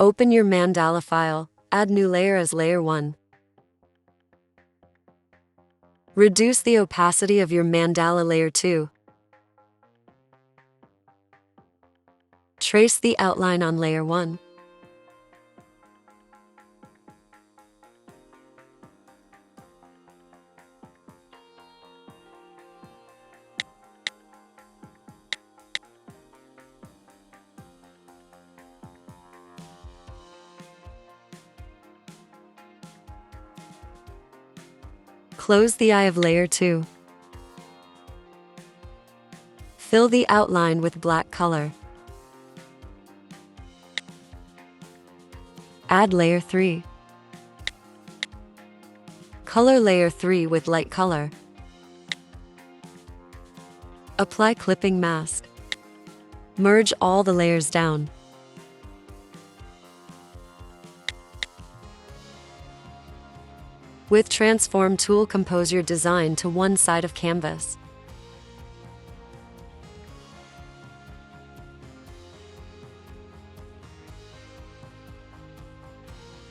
Open your mandala file, add new layer as layer 1. Reduce the opacity of your mandala layer 2. Trace the outline on layer 1. Close the eye of layer 2. Fill the outline with black color. Add layer 3. Color layer 3 with light color. Apply clipping mask. Merge all the layers down. With Transform tool, compose your design to one side of canvas.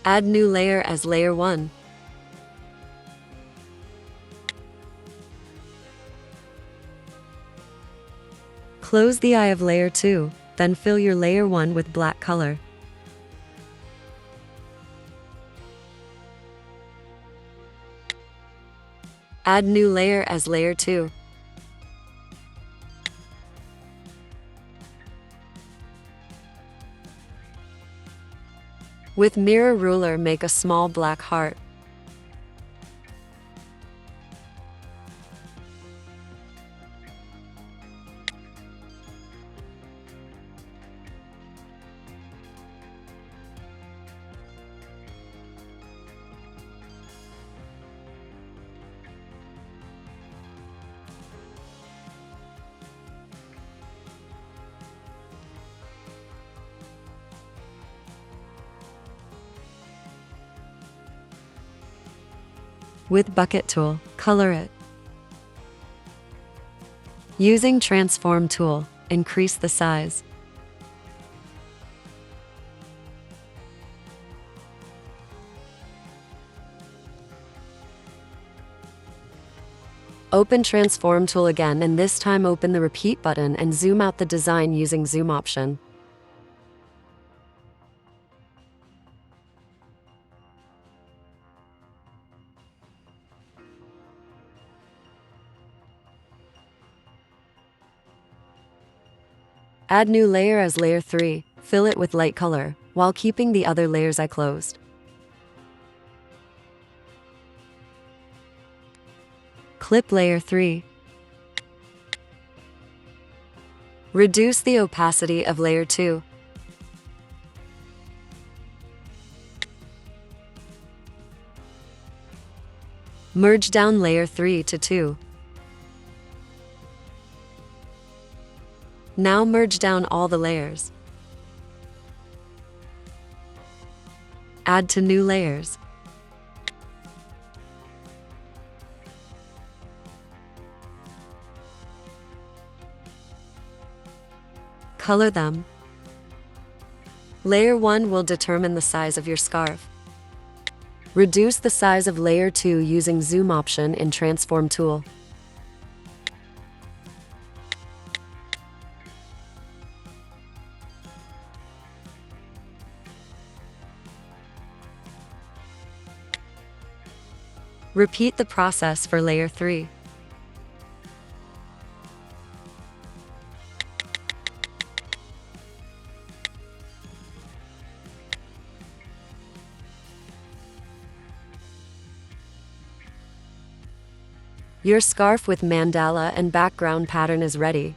Add new layer as layer 1. Close the eye of layer 2, then fill your layer 1 with black color. Add new layer as layer 2. With mirror ruler, make a small black heart. With bucket tool, color it. Using Transform tool, increase the size. Open Transform tool again, and this time open the repeat button and zoom out the design using zoom option. Add new layer as layer 3, fill it with light color, while keeping the other layers I closed. Clip layer 3. Reduce the opacity of layer 2. Merge down layer 3 to 2. Now merge down all the layers. Add to new layers. Color them. Layer 1 will determine the size of your scarf. Reduce the size of layer 2 using zoom option in Transform tool. Repeat the process for layer 3. Your scarf with mandala and background pattern is ready.